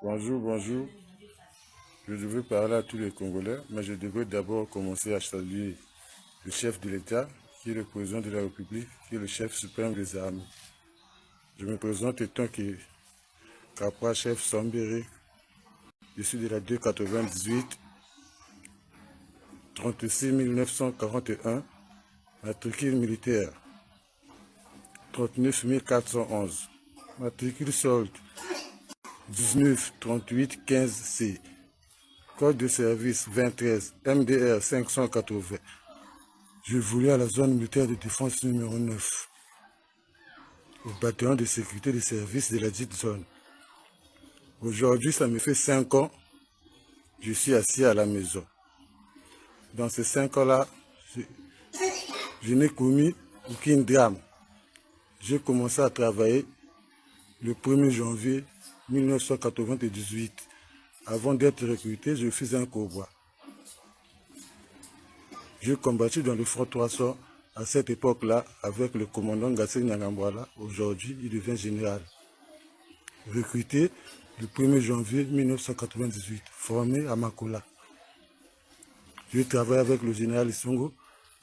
Bonjour, bonjour. Je veux parler à tous les Congolais, mais je devrais d'abord commencer à saluer le chef de l'État, qui est le président de la République, qui est le chef suprême des armées. Je me présente étant que Capra chef Sambéré. Je suis de la 298 36 941, matricule militaire 39 411, matricule solde 19 38 15 C. Code de service 2013, MDR 580. Je voulais à la zone militaire de défense numéro 9, au bataillon de sécurité des services de la dite zone. Aujourd'hui, ça me fait 5 ans, je suis assis à la maison. Dans ces 5 ans-là, je n'ai commis aucun drame. J'ai commencé à travailler le 1er janvier 1998. Avant d'être recruté, je faisais un cowboy. J'ai combattu dans le front 300 à cette époque-là avec le commandant Gassé Nyangambwala. Aujourd'hui, il devient général. Recruté le 1er janvier 1998, formé à Makola. J'ai travaillé avec le général Isongo.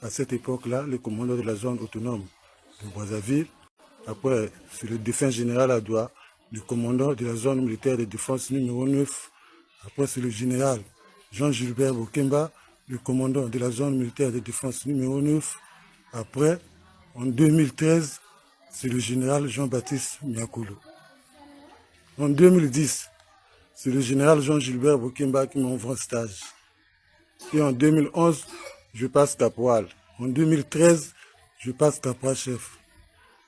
À cette époque-là, le commandant de la zone autonome de Brazzaville. Après, c'est le défunt général Adoua, le commandant de la zone militaire de défense numéro 9. Après, c'est le général Jean-Gilbert Bokemba, le commandant de la zone militaire de défense numéro 9. Après, en 2013, c'est le général Jean-Baptiste Miakolo. En 2010, c'est le général Jean-Gilbert Bokemba qui m'envoie en stage. Et en 2011, je passe caporal. En 2013, je passe caporal chef.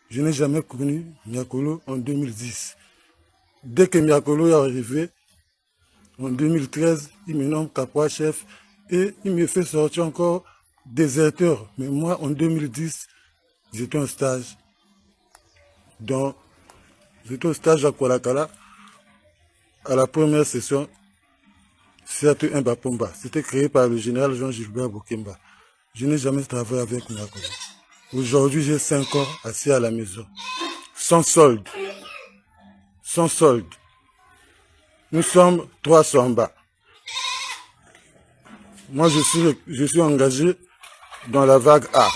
Je n'ai jamais connu Miakolo en 2010. Dès que Miakolo est arrivé, en 2013, il me nomme caporal chef et il me fait sortir encore déserteur. Mais moi, en 2010, j'étais en stage. Donc, j'étais au stage à Kwalakala, à la première session, CAT1 Bapomba. C'était créé par le général Jean-Gilbert Bokemba. Je n'ai jamais travaillé avec Miakolo. Aujourd'hui, j'ai 5 ans assis à la maison. Sans solde. Sans solde. Nous sommes 300 bas. Moi, je suis engagé dans la vague A.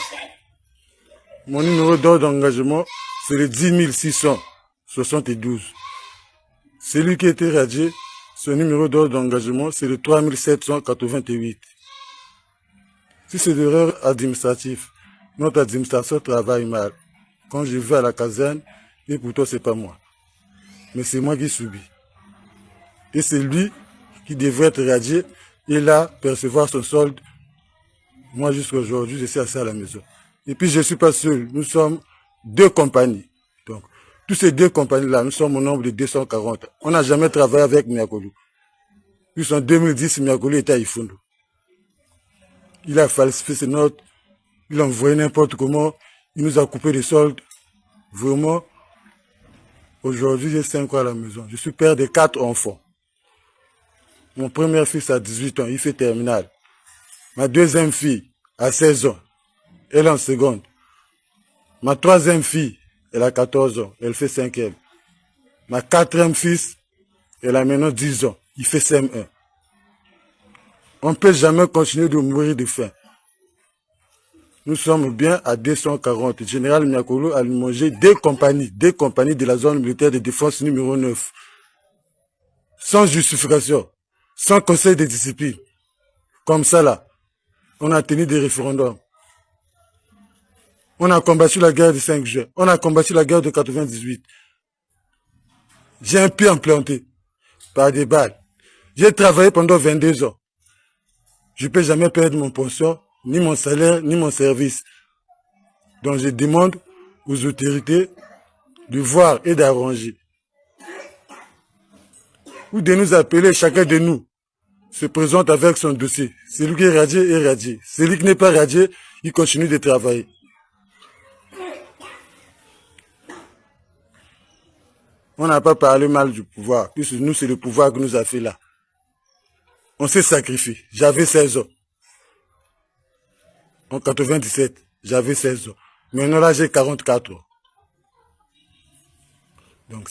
Mon numéro d'ordre d'engagement, c'est le 10 672. Celui qui était radié, son numéro d'ordre d'engagement, c'est le 3 788. Si c'est d'erreur administrative, notre administration travaille mal. Quand je vais à la caserne, et pourtant c'est pas moi. Mais c'est moi qui subis. Et c'est lui qui devrait être radié et là percevoir son solde. Moi jusqu'à aujourd'hui, je suis assis à la maison. Et puis je ne suis pas seul, nous sommes 2 compagnies. Donc, tous ces 2 compagnies-là, nous sommes au nombre de 240. On n'a jamais travaillé avec Miakolo. Puis en 2010, Miakolo était à Ifundo. Il a falsifié ses notes, il a envoyé n'importe comment, il nous a coupé les soldes. Vraiment, aujourd'hui j'ai 5 ans à la maison. Je suis père de 4 enfants. Mon premier fils a 18 ans, il fait terminale. Ma deuxième fille a 16 ans, elle est en seconde. Ma troisième fille, elle a 14 ans, elle fait 5e. Ma 4e fils, elle a maintenant 10 ans, il fait CM1. On ne peut jamais continuer de mourir de faim. Nous sommes bien à 240. Le général Miakolo a limogé 2 compagnies de la zone militaire de défense numéro 9. Sans justification, sans conseil de discipline. Comme ça là, on a tenu des référendums. On a combattu la guerre du 5 juin. On a combattu la guerre de 98. J'ai un pied implanté par des balles. J'ai travaillé pendant 22 ans. Je ne peux jamais perdre mon pension, ni mon salaire, ni mon service. Donc je demande aux autorités de voir et d'arranger. Ou de nous appeler, chacun de nous se présente avec son dossier. Celui qui est radié. Celui qui n'est pas radié, il continue de travailler. On n'a pas parlé mal du pouvoir. Puisque nous, c'est le pouvoir que nous a fait là. On s'est sacrifié. J'avais 16 ans. En 97, j'avais 16 ans. Maintenant là, j'ai 44 ans. Donc,